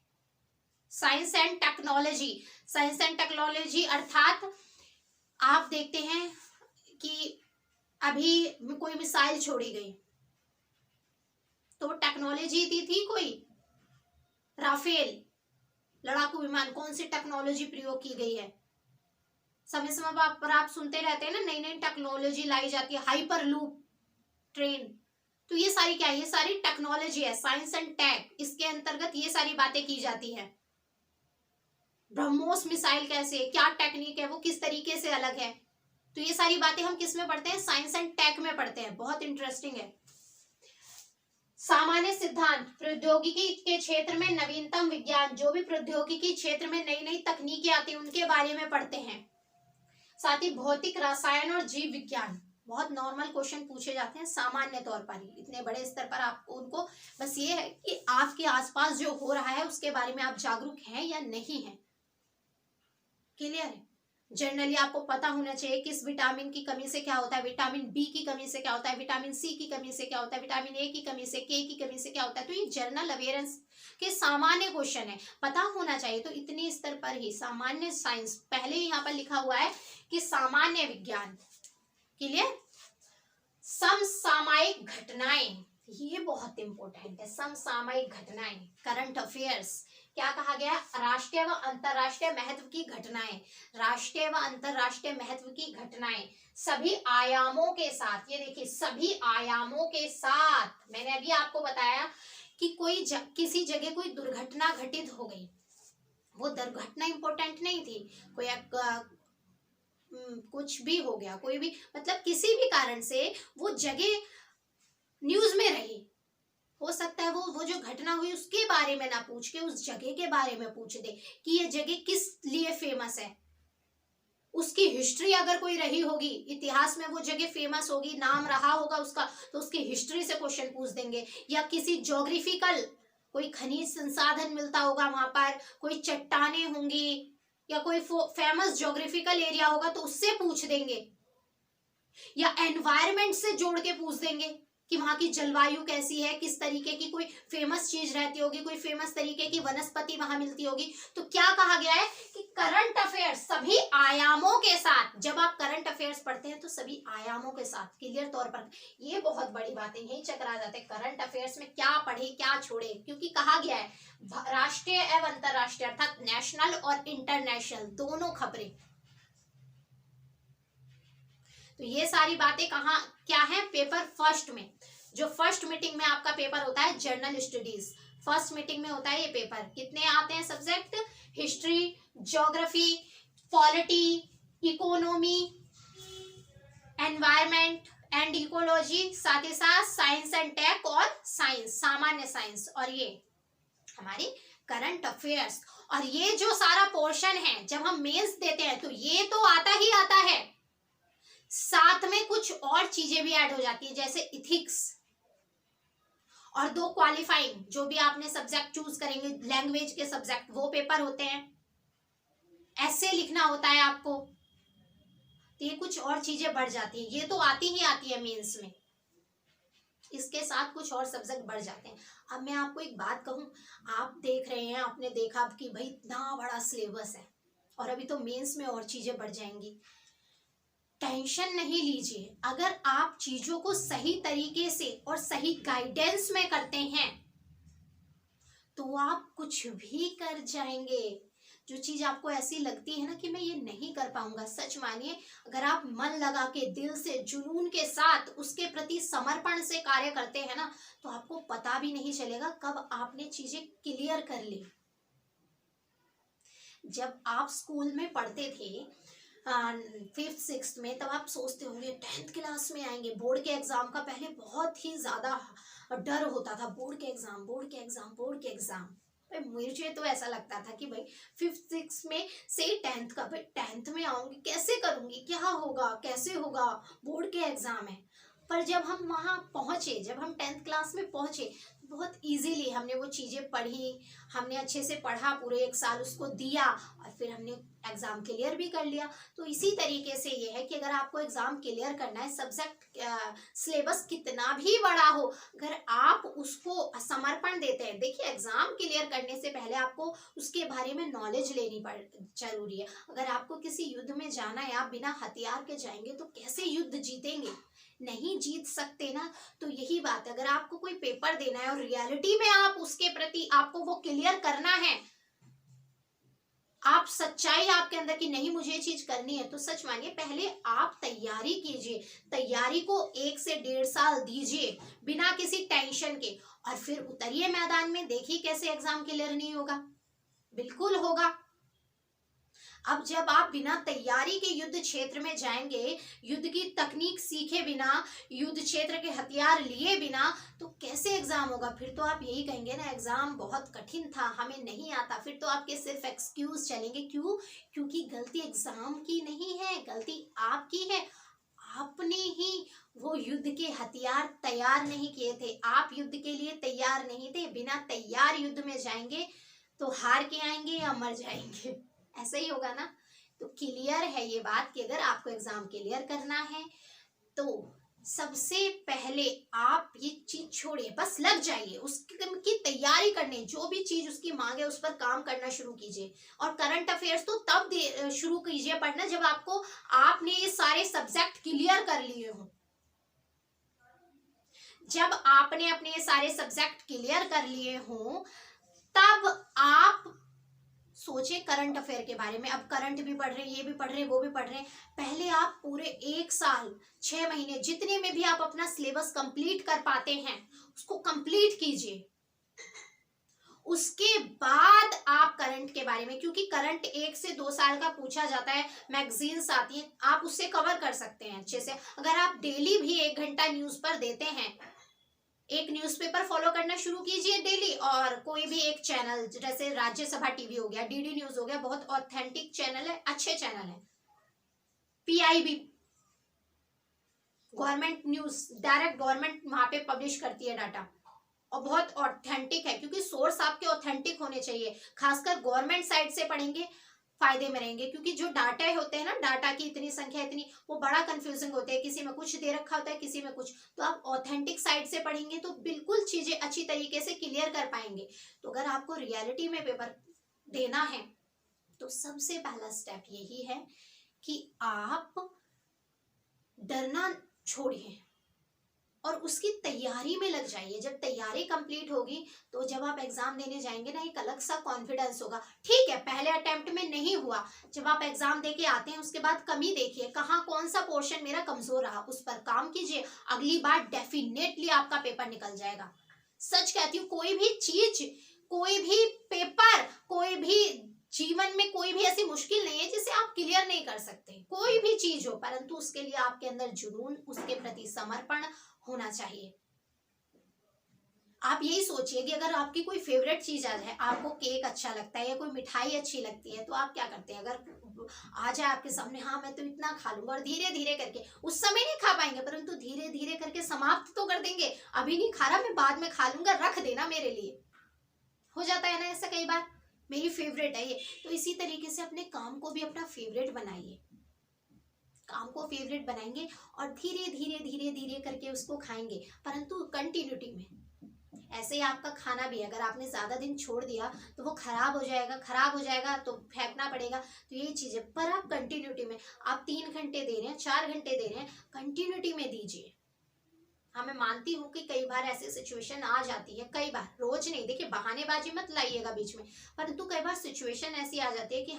science and technology, science and technology अर्थात आप देखते हैं कि अभी कोई मिसाइल छोड़ी गई तो टेक्नोलॉजी थी कोई, राफेल लड़ाकू विमान, कौन सी टेक्नोलॉजी प्रयोग की गई है। समय समय पर आप सुनते रहते हैं ना, नई नई टेक्नोलॉजी लाई जाती है, हाइपर लूप ट्रेन, तो ये सारी क्या है, ये सारी टेक्नोलॉजी है, साइंस एंड टेक, इसके अंतर्गत ये सारी बातें की जाती है। ब्रह्मोस मिसाइल कैसे, क्या टेक्निक है, वो किस तरीके से अलग है, तो ये सारी बातें हम किस में पढ़ते हैं, साइंस एंड टेक में पढ़ते हैं, बहुत इंटरेस्टिंग है। सामान्य सिद्धांत, प्रौद्योगिकी के क्षेत्र में नवीनतम विज्ञान, जो भी प्रौद्योगिकी क्षेत्र में नई नई तकनीकें आती हैं उनके बारे में पढ़ते हैं। साथ ही भौतिक, रसायन और जीव विज्ञान, बहुत नॉर्मल क्वेश्चन पूछे जाते हैं सामान्य तौर पर ही, इतने बड़े स्तर पर आपको उनको बस ये है कि आपके आसपास जो हो रहा है उसके बारे में आप जागरूक हैं या नहीं है, क्लियर है। जनरली आपको पता होना चाहिए किस विटामिन की कमी से क्या होता है, विटामिन बी की कमी से क्या होता है, विटामिन सी की कमी से क्या होता है, विटामिन ए की कमी से, के की कमी से क्या होता है, तो ये जनरल अवेयरनेस के सामान्य क्वेश्चन है, पता होना चाहिए। तो इतने स्तर पर ही सामान्य साइंस, पहले यहाँ पर लिखा हुआ है कि सामान्य विज्ञान, क्लियर। समसामयिक घटनाएं, ये बहुत इंपॉर्टेंट है, समसामयिक घटनाएं, करंट अफेयर्स, क्या कहा गया, राष्ट्रीय व अंतरराष्ट्रीय महत्व की घटनाएं, राष्ट्रीय व अंतरराष्ट्रीय महत्व की घटनाएं सभी आयामों के साथ, ये देखिए सभी आयामों के साथ, मैंने अभी आपको बताया कि किसी जगह कोई दुर्घटना घटित हो गई, वो दुर्घटना इंपॉर्टेंट नहीं थी, कोई कुछ भी हो गया, कोई भी मतलब किसी भी कारण से वो जगह न्यूज में रही, हो सकता है वो जो घटना हुई उसके बारे में ना पूछ के उस जगह के बारे में पूछ दे कि ये जगह किस लिए फेमस है, उसकी हिस्ट्री अगर कोई रही होगी, इतिहास में वो जगह फेमस होगी, नाम रहा होगा उसका, तो उसकी हिस्ट्री से क्वेश्चन पूछ देंगे, या किसी ज्योग्राफिकल कोई खनिज संसाधन मिलता होगा वहां पर, कोई चट्टाने होंगी या कोई फेमस ज्योग्राफिकल एरिया होगा तो उससे पूछ देंगे, या एनवायरमेंट से जोड़ के पूछ देंगे कि वहां की जलवायु कैसी है, किस तरीके की कोई फेमस चीज रहती होगी, कोई फेमस तरीके की वनस्पति वहां मिलती होगी। तो क्या कहा गया है कि करंट अफेयर्स सभी आयामों के साथ, जब आप करंट अफेयर्स पढ़ते हैं तो सभी आयामों के साथ, क्लियर तौर पर, ये बहुत बड़ी बात है, यही चक्कर आ जाते हैं करंट अफेयर्स में, क्या पढ़े क्या छोड़े, क्योंकि कहा गया है राष्ट्रीय एवं अंतरराष्ट्रीय अर्थात नेशनल और इंटरनेशनल दोनों खबरें। तो ये सारी बातें कहाँ क्या है, पेपर फर्स्ट में, जो फर्स्ट मीटिंग में आपका पेपर होता है जर्नल स्टडीज, फर्स्ट मीटिंग में होता है ये पेपर। कितने आते हैं subject, history, geography, polity, economy, environment and ecology, साथ ही साथ साइंस एंड टेक और साइंस, सामान्य साइंस, और ये हमारी करंट अफेयर्स। और ये जो सारा पोर्शन है जब हम मेंस देते हैं तो ये तो आता ही आता है, साथ में कुछ और चीजें भी ऐड हो जाती है, जैसे इथिक्स, और 2 क्वालिफाइंग जो भी आपने सब्जेक्ट चूज करेंगे लैंग्वेज के सब्जेक्ट, वो पेपर होते हैं, ऐसे लिखना होता है आपको, तो ये कुछ और चीजें बढ़ जाती है, ये तो आती ही आती है मेंस में, इसके साथ कुछ और सब्जेक्ट बढ़ जाते हैं। अब मैं आपको एक बात कहूं, आप देख रहे हैं, आपने देखा कि भाई इतना बड़ा सिलेबस है और अभी तो मेंस में और चीजें बढ़ जाएंगी, टेंशन नहीं लीजिए, अगर आप चीजों को सही तरीके से और सही गाइडेंस में करते हैं तो आप कुछ भी कर जाएंगे। जो चीज आपको ऐसी लगती है ना कि मैं ये नहीं कर पाऊंगा, सच मानिए अगर आप मन लगा के दिल से जुनून के साथ उसके प्रति समर्पण से कार्य करते हैं ना तो आपको पता भी नहीं चलेगा कब आपने चीजें क्लियर कर ली। जब आप स्कूल में पढ़ते थे फिफ्थ सिक्स्थ में, तब आप सोचते होंगे 10th क्लास में आएंगे, बोर्ड के एग्जाम का पहले बहुत ही ज्यादा डर होता था, बोर्ड के एग्जाम, बोर्ड के एग्जाम, बोर्ड के एग्जाम। मुझे तो ऐसा लगता था कि भाई फिफ्थ सिक्स में से 10th का, भाई 10th में आऊंगी कैसे करूंगी, क्या होगा, कैसे होगा, बोर्ड के एग्जाम है। पर जब हम वहां पहुंचे, जब हम 10th क्लास में पहुंचे, बहुत इजीली हमने वो चीजें पढ़ी, हमने अच्छे से पढ़ा, पूरे एक साल उसको दिया और फिर हमने एग्जाम क्लियर भी कर लिया। तो इसी तरीके से ये है कि अगर आपको एग्जाम क्लियर करना है, सब्जेक्ट सिलेबस कितना भी बड़ा हो, अगर आप उसको समर्पण देते हैं, देखिए एग्जाम क्लियर करने से पहले आपको उसके बारे में नॉलेज लेनी पड़ जरूरी है। अगर आपको किसी युद्ध में जाना है, आप बिना हथियार के जाएंगे तो कैसे युद्ध जीतेंगे, नहीं जीत सकते ना। तो यही बात है, अगर आपको कोई पेपर देना है और रियलिटी में आप उसके प्रति आपको वो क्लियर करना है, आप सच्चाई आपके अंदर की नहीं मुझे ये चीज करनी है, तो सच मानिए पहले आप तैयारी कीजिए, तैयारी को 1 से 1.5 साल दीजिए बिना किसी टेंशन के, और फिर उतरिए मैदान में, देखिए कैसे एग्जाम क्लियर नहीं होगा, बिल्कुल होगा। अब जब आप बिना तैयारी के युद्ध क्षेत्र में जाएंगे, युद्ध की तकनीक सीखे बिना, युद्ध क्षेत्र के हथियार लिए बिना, तो कैसे एग्जाम होगा। फिर तो आप यही कहेंगे ना एग्जाम बहुत कठिन था, हमें नहीं आता, फिर तो आपके सिर्फ एक्सक्यूज चलेंगे। क्यों? क्योंकि गलती एग्जाम की नहीं है, गलती आपकी है, आपने ही वो युद्ध के हथियार तैयार नहीं किए थे, आप युद्ध के लिए तैयार नहीं थे। बिना तैयार युद्ध में जाएंगे तो हार के आएंगे या मर जाएंगे, ऐसा ही होगा ना। तो क्लियर है ये बात कि अगर आपको एग्जाम क्लियर करना है तो सबसे पहले आप ये चीज छोड़िए, बस लग जाइए उसकी तैयारी करने, जो भी चीज उसकी मांग है उस पर काम करना शुरू कीजिए। और करंट अफेयर्स तो तब शुरू कीजिए पढ़ना जब आपने ये सारे सब्जेक्ट क्लियर कर लिए हो। जब आपने अपने ये सारे सब्जेक्ट क्लियर कर लिए हो तब आप सोचे करंट अफेयर के बारे में। अब करंट भी पढ़ रहे हैं, ये भी पढ़ रहे हैं, वो भी पढ़ रहे हैं, पहले आप पूरे 1 साल 6 महीने जितने में भी आप अपना सिलेबस कंप्लीट कर पाते हैं उसको कंप्लीट कीजिए। उसके बाद आप करंट के बारे में, क्योंकि करंट 1 से 2 साल का पूछा जाता है, मैगजीन्स आती है, आप उससे कवर कर सकते हैं अच्छे से। अगर आप डेली भी 1 घंटा न्यूज पर देते हैं, एक न्यूज़पेपर फॉलो करना शुरू कीजिए डेली, और कोई भी एक चैनल जैसे राज्यसभा टीवी हो गया, डीडी न्यूज हो गया, बहुत ऑथेंटिक चैनल है, अच्छे चैनल है। PIB government news, direct government वहां पे पब्लिश करती है डाटा, और बहुत ऑथेंटिक है, क्योंकि सोर्स आपके ऑथेंटिक होने चाहिए। खासकर गवर्नमेंट साइड से पढ़ेंगे फायदे में रहेंगे, क्योंकि जो डाटा होते हैं ना, डाटा की इतनी संख्या, इतनी, वो बड़ा कंफ्यूजिंग होते हैं, किसी में कुछ दे रखा होता है, किसी में कुछ। तो आप ऑथेंटिक साइड से पढ़ेंगे तो बिल्कुल चीजें अच्छी तरीके से क्लियर कर पाएंगे। तो अगर आपको रियलिटी में पेपर देना है तो सबसे पहला स्टेप यही है कि आप डरना छोड़िए और उसकी तैयारी में लग जाइए। जब तैयारी कंप्लीट होगी तो जब आप एग्जाम देने जाएंगे ना, एक अलग सा कॉन्फिडेंस होगा। ठीक है, पहले अटेम्प्ट में नहीं हुआ, जब आप एग्जाम देके आते हैं उसके बाद कमी देखिए, कहाँ कौन सा पोर्शन मेरा कमजोर रहा, उस पर काम कीजिए, अगली बार डेफिनेटली आपका पेपर निकल जाएगा। सच कहती हूँ, कोई भी चीज, कोई भी पेपर, कोई भी जीवन में कोई भी ऐसी मुश्किल नहीं है जिसे आप क्लियर नहीं कर सकते, कोई भी चीज हो, परंतु उसके लिए आपके अंदर जुनून, उसके प्रति समर्पण होना चाहिए। आप यही सोचिए कि अगर आपकी कोई फेवरेट चीज आ जाए, आपको केक अच्छा लगता है या कोई मिठाई अच्छी लगती है, तो आप क्या करते हैं, अगर आ जाए आपके सामने, हाँ मैं तो इतना खा लूंगा, और धीरे धीरे करके, उस समय नहीं खा पाएंगे परंतु धीरे धीरे करके समाप्त तो कर देंगे। अभी नहीं खा रहा, मैं बाद में खा लूंगा, रख देना मेरे लिए, हो जाता है ना ऐसा कई बार, मेरी फेवरेट है ये। तो इसी तरीके से अपने काम को भी अपना फेवरेट बनाइए, काम को फेवरेट बनाएंगे और धीरे धीरे धीरे धीरे करके उसको खाएंगे, परंतु कंटिन्यूटी में। ऐसे ही आपका खाना भी, अगर आपने ज्यादा दिन छोड़ दिया तो वो खराब हो जाएगा, खराब हो जाएगा तो फेंकना पड़ेगा। तो ये चीज है, पर आप कंटिन्यूटी में, आप 3 घंटे दे रहे हैं, 4 घंटे दे रहे हैं, कंटिन्यूटी में दीजिए। हाँ, मैं मानती हूँ कि कई बार ऐसी सिचुएशन आ जाती है, कई बार, रोज नहीं, देखिए बहानेबाजी मत लाइएगा बीच में, परंतु कई बार सिचुएशन ऐसी आ जाती है कि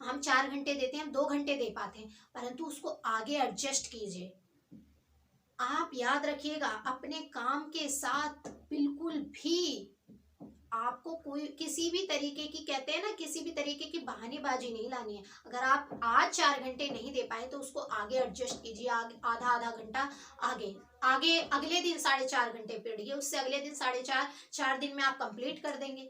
हम 4 घंटे देते हैं, हम 2 घंटे दे पाते हैं, परंतु उसको आगे एडजस्ट कीजिए। आप याद रखिएगा, अपने काम के साथ बिल्कुल भी आपको कोई किसी भी तरीके की, कहते हैं ना, किसी भी तरीके की बहानेबाजी नहीं लानी है। अगर आप आज 4 घंटे नहीं दे पाए तो उसको आगे एडजस्ट कीजिए, आगे आधा आधा घंटा आगे आगे अगले दिन 4.5 घंटे पढ़िए, उससे अगले दिन 4.5, 4 दिन में आप कंप्लीट कर देंगे,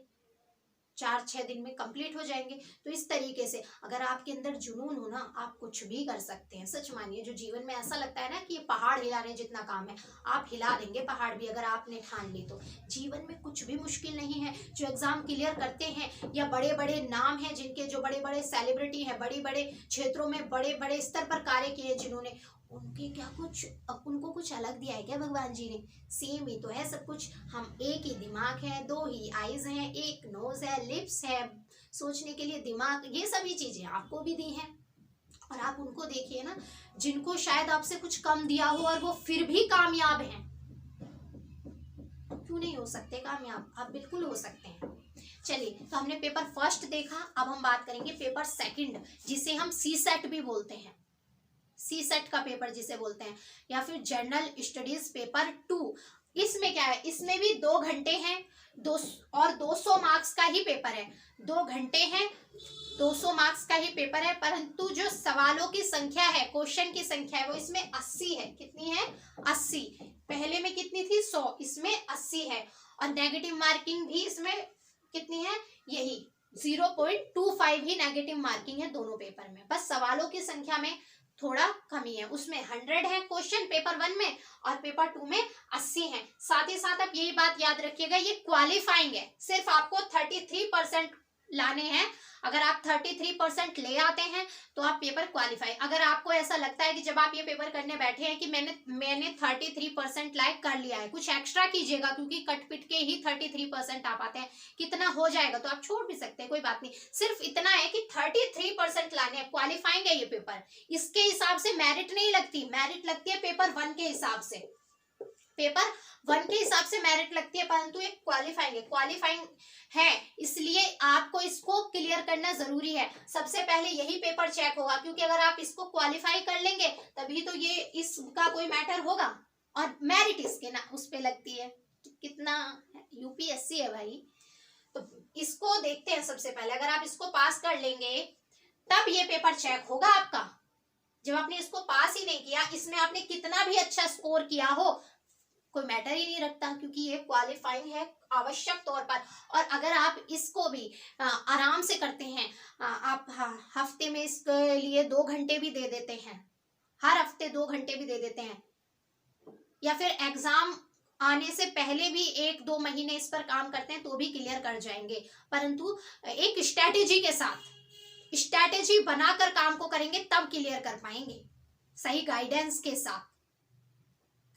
4-6 दिन में कंप्लीट हो जाएंगे। तो इस तरीके से अगर आपके अंदर जुनून हो ना, आप कुछ भी कर सकते हैं। सच मानिए, जो जीवन में ऐसा लगता है ना कि ये पहाड़ हिलाने जितना काम है, आप हिला देंगे पहाड़ भी अगर आपने ठान ली तो। जीवन में कुछ भी मुश्किल नहीं है। जो एग्जाम क्लियर करते हैं या बड़े बड़े नाम हैं जिनके, जो बड़े बड़े सेलिब्रिटी हैं, बड़े बड़े क्षेत्रों में बड़े बड़े स्तर पर कार्य किए हैं जिन्होंने, उनके क्या कुछ, उनको कुछ अलग दिया है क्या भगवान जी ने? सेम ही तो है सब कुछ। हम एक ही दिमाग है, 2 ही आईज हैं, एक नोज है, लिप्स है, सोचने के लिए दिमाग, ये सभी चीजें आपको भी दी हैं। और आप उनको देखिए ना, जिनको शायद आपसे कुछ कम दिया हो और वो फिर भी कामयाब हैं। क्यों नहीं हो सकते कामयाब? आप बिल्कुल हो सकते हैं। चलिए, तो हमने पेपर फर्स्ट देखा, अब हम बात करेंगे पेपर सेकंड, जिसे हम सी सेट भी बोलते हैं। सी सेट का पेपर जिसे बोलते हैं, या फिर जनरल स्टडीज पेपर 2। इसमें क्या है, इसमें भी 2 घंटे हैं, 200 मार्क्स का ही पेपर है। 2 घंटे हैं, 200 मार्क्स का ही पेपर है, परंतु जो सवालों की संख्या है, क्वेश्चन की संख्या है, वो इसमें 80 है। कितनी है? 80। पहले में कितनी थी? 100, इसमें 80 है। और नेगेटिव मार्किंग भी इसमें कितनी है? यही 0.25 ही नेगेटिव मार्किंग है दोनों पेपर में। बस सवालों की संख्या में थोड़ा कमी है, उसमें 100 है क्वेश्चन पेपर 1 में, और पेपर 2 में 80 है। साथ ही साथ आप यही बात याद रखिएगा, ये क्वालिफाइंग है, सिर्फ आपको 33% लाने हैं। अगर आप 33% ले आते हैं तो आप पेपर क्वालिफाई। अगर आपको ऐसा लगता है कि जब आप ये पेपर करने बैठे हैं कि मैंने 33% लाइक कर लिया है, कुछ एक्स्ट्रा कीजिएगा, क्योंकि कट पिट के ही 33% आ पाते हैं, कितना हो जाएगा तो आप छोड़ भी सकते हैं, कोई बात नहीं। सिर्फ इतना है कि 33% लाने हैं, क्वालिफाइंग है ये पेपर। इसके हिसाब से मेरिट नहीं लगती, मेरिट लगती है पेपर 1 के हिसाब से। पेपर 1 के हिसाब से मेरिट लगती है, परंतु एक क्वालिफाइंग है, क्वालिफाइंग है, इसलिए आपको इसको क्लियर करना जरूरी है। सबसे पहले यही पेपर चेक होगा, क्योंकि अगर आप इसको क्वालिफाई कर लेंगे तभी तो ये इसका कोई मैटर होगा, और मेरिट इसके ना उस पे लगती है। कितना यूपीएससी है भाई, तो इसको देखते हैं। सबसे पहले अगर आप इसको पास कर लेंगे तब ये पेपर चेक होगा आपका। जब आपने इसको पास ही नहीं किया, इसमें आपने कितना भी अच्छा स्कोर किया हो, कोई मैटर ही नहीं रखता, क्योंकि ये क्वालिफाइंग है आवश्यक तौर पर। और अगर आप इसको भी आराम से करते हैं, आप हफ्ते में इसके लिए 2 घंटे भी दे देते हैं, हर हफ्ते 2 घंटे भी दे देते हैं, या फिर एग्जाम आने से पहले भी 1-2 महीने इस पर काम करते हैं तो भी क्लियर कर जाएंगे। परंतु एक स्ट्रैटेजी के साथ, स्ट्रैटेजी बनाकर काम को करेंगे तब क्लियर कर पाएंगे, सही गाइडेंस के साथ।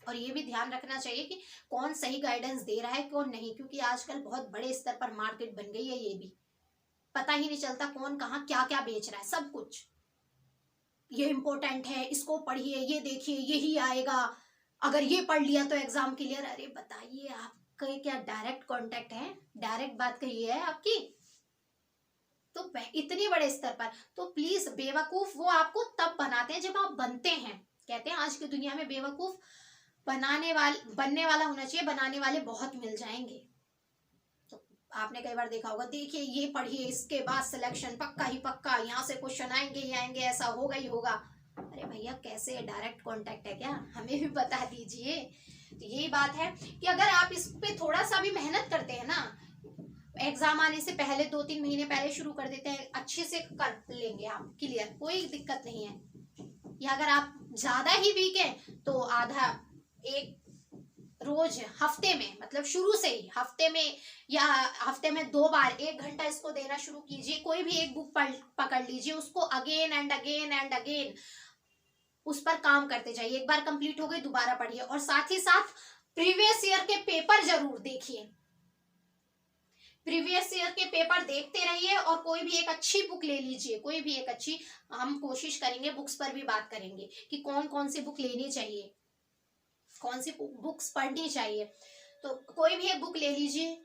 और ये भी ध्यान रखना चाहिए कि कौन सही गाइडेंस दे रहा है, कौन नहीं, क्योंकि आजकल बहुत बड़े स्तर पर मार्केट बन गई है, ये भी पता ही नहीं चलता कौन कहाँ क्या क्या बेच रहा है। सब कुछ ये इम्पोर्टेंट है, इसको पढ़िए, ये देखिए, यही आएगा, अगर ये पढ़ लिया तो एग्जाम क्लियर। अरे बताइए, आपके क्या डायरेक्ट कांटेक्ट है? डायरेक्ट बात कही है आपकी? तो इतने बड़े स्तर पर तो प्लीज, बेवकूफ वो आपको तब बनाते हैं जब आप बनते हैं। कहते हैं आज की दुनिया में बेवकूफ बनने वाला होना चाहिए, बनाने वाले बहुत मिल जाएंगे। तो आपने कई बार देखा होगा, देखिए ये पढ़िए, इसके बाद सिलेक्शन पक्का ही पक्का, यहाँ से क्वेश्चन आएंगे ही आएंगे, ऐसा होगा ही होगा। अरे भैया, कैसे डायरेक्ट कांटेक्ट है क्या? हमें भी बता दीजिए। तो यही बात है कि अगर आप इस पे थोड़ा सा भी मेहनत करते हैं ना, एग्जाम आने से पहले 2-3 महीने पहले शुरू कर देते हैं, अच्छे से कर लेंगे आप क्लियर, कोई दिक्कत नहीं है। या अगर आप ज्यादा ही वीक हैं तो आधा, एक रोज हफ्ते में, मतलब शुरू से ही हफ्ते में या हफ्ते में 2 बार 1 घंटा इसको देना शुरू कीजिए। कोई भी एक बुक पकड़ लीजिए, उसको again and again and again उस पर काम करते जाइए। एक बार कंप्लीट हो गई, दोबारा पढ़िए। और साथ ही साथ प्रीवियस ईयर के पेपर जरूर देखिए, प्रीवियस ईयर के पेपर देखते रहिए। और कोई भी एक अच्छी बुक ले लीजिए, कोई भी एक अच्छी, हम कोशिश करेंगे बुक्स पर भी बात करेंगे कि कौन कौन सी बुक लेनी चाहिए, कौन सी बुक्स पढ़नी चाहिए। तो कोई भी एक बुक ले लीजिए।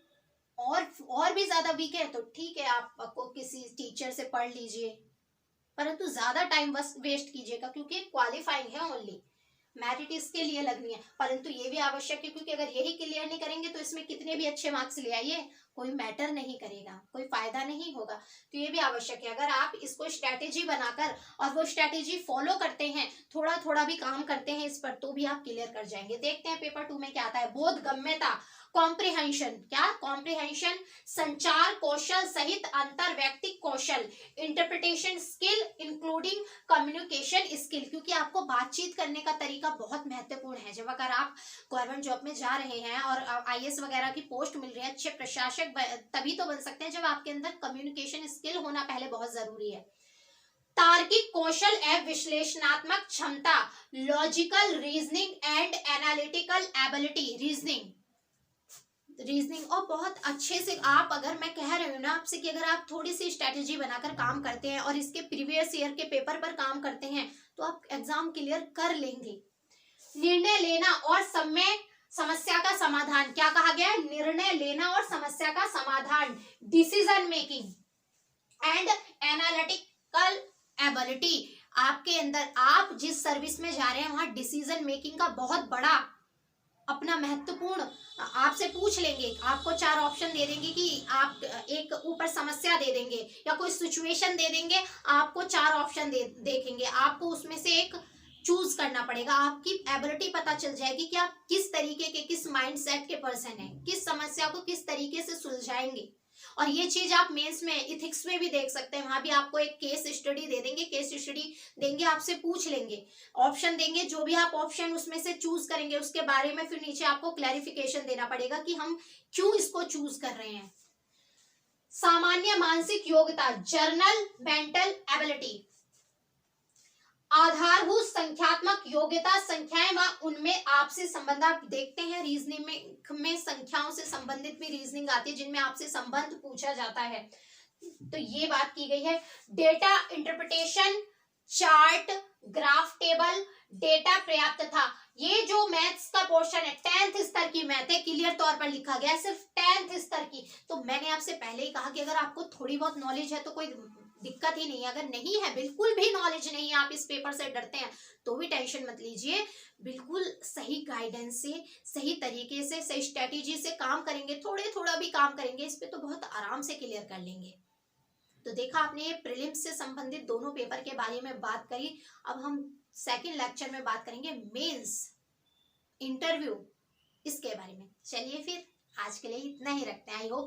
और भी ज्यादा वीक है तो ठीक है, आपको किसी टीचर से पढ़ लीजिए, परंतु ज्यादा टाइम बस वेस्ट कीजिएगा, क्योंकि क्वालिफाइंग है ओनली। मेरिट इसके लिए लगनी है, परंतु ये भी आवश्यक है, क्योंकि अगर यही क्लियर नहीं करेंगे तो इसमें कितने भी अच्छे मार्क्स ले आइए कोई मैटर नहीं करेगा, कोई फायदा नहीं होगा। तो ये भी आवश्यक है, अगर आप इसको स्ट्रैटेजी बनाकर और वो स्ट्रैटेजी फॉलो करते हैं, थोड़ा थोड़ा भी काम करते हैं इस पर, तो भी आप क्लियर कर जाएंगे। देखते हैं पेपर 2 में क्या आता है। बोधगम्यता, कॉम्प्रिहेंशन, क्या कॉम्प्रिहेंशन, संचार कौशल सहित अंतर व्यक्तिक कौशल, interpretation skill including communication skill, क्योंकि आपको बातचीत करने का तरीका बहुत महत्वपूर्ण है। जब अगर आप गवर्नमेंट जॉब में जा रहे हैं और आईएएस वगैरह की पोस्ट मिल रही है, अच्छे प्रशासक तभी तो बन सकते हैं जब आपके अंदर कम्युनिकेशन स्किल होना पहले बहुत जरूरी है। तार्किक कौशल एवं विश्लेषणात्मक क्षमता, logical reasoning and analytical ability, reasoning और बहुत अच्छे से आप, अगर मैं कह रही हूँ ना आपसे कि अगर आप थोड़ी सी स्ट्रेटेजी बनाकर काम करते हैं और इसके प्रीवियस ईयर के पेपर पर काम करते हैं तो आप एग्जाम क्लियर कर लेंगे। निर्णय लेना और समस्या का समाधान, क्या कहा गया है, निर्णय लेना और समस्या का समाधान, decision making and analytical ability, आपके अंदर, आप जिस सर्विस में जा रहे हैं वहां डिसीजन मेकिंग का बहुत बड़ा अपना महत्वपूर्ण, आपसे पूछ लेंगे, आपको 4 ऑप्शन दे देंगे कि आप एक ऊपर समस्या दे देंगे या कोई सिचुएशन दे देंगे, आपको 4 ऑप्शन देखेंगे, आपको उसमें से एक चूज करना पड़ेगा। आपकी एबिलिटी पता चल जाएगी कि आप किस तरीके के, किस माइंडसेट के पर्सन हैं, किस समस्या को किस तरीके से सुलझाएंगे। और ये चीज आप मेंस में, इथिक्स में भी देख सकते हैं, वहां भी आपको एक केस स्टडी दे देंगे, केस स्टडी देंगे, आपसे पूछ लेंगे, ऑप्शन देंगे, जो भी आप ऑप्शन उसमें से चूज करेंगे उसके बारे में फिर नीचे आपको क्लैरिफिकेशन देना पड़ेगा कि हम क्यों इसको चूज कर रहे हैं। सामान्य मानसिक योग्यता, जर्नल मेंटल एबिलिटी, आधारभूत संख्यात्मक योग्यता, संख्याएं व उनमें आपसे संबंध, आप देखते हैं रीजनिंग में संख्याओं से संबंधित भी रीजनिंग आती है जिनमें आपसे संबंध पूछा जाता है, तो ये बात की गई है। Data interpretation, chart, graph table, data पर्याप्त था, ये जो मैथ्स का पोर्शन है 10th स्तर की मैथ है, क्लियर तौर पर लिखा गया है सिर्फ 10th स्तर की। तो मैंने आपसे पहले ही कहा कि अगर आपको थोड़ी बहुत नॉलेज है तो कोई दिक्कत ही नहीं है, अगर नहीं है, बिल्कुल भी नॉलेज नहीं है, आप इस पेपर से डरते हैं तो भी टेंशन मत लीजिए, बिल्कुल सही गाइडेंस से, सही तरीके से, सही स्ट्रेटेजी से काम करेंगे, थोड़ा भी काम करेंगे इस पे तो बहुत आराम से क्लियर कर लेंगे। तो देखा आपने, ये प्रीलिम्स से संबंधित दोनों पेपर के बारे में बात करी। अब हम सेकंड लेक्चर में बात करेंगे मेंस, इंटरव्यू, इसके बारे में। चलिए फिर आज के लिए इतना ही रखते हैं। I hope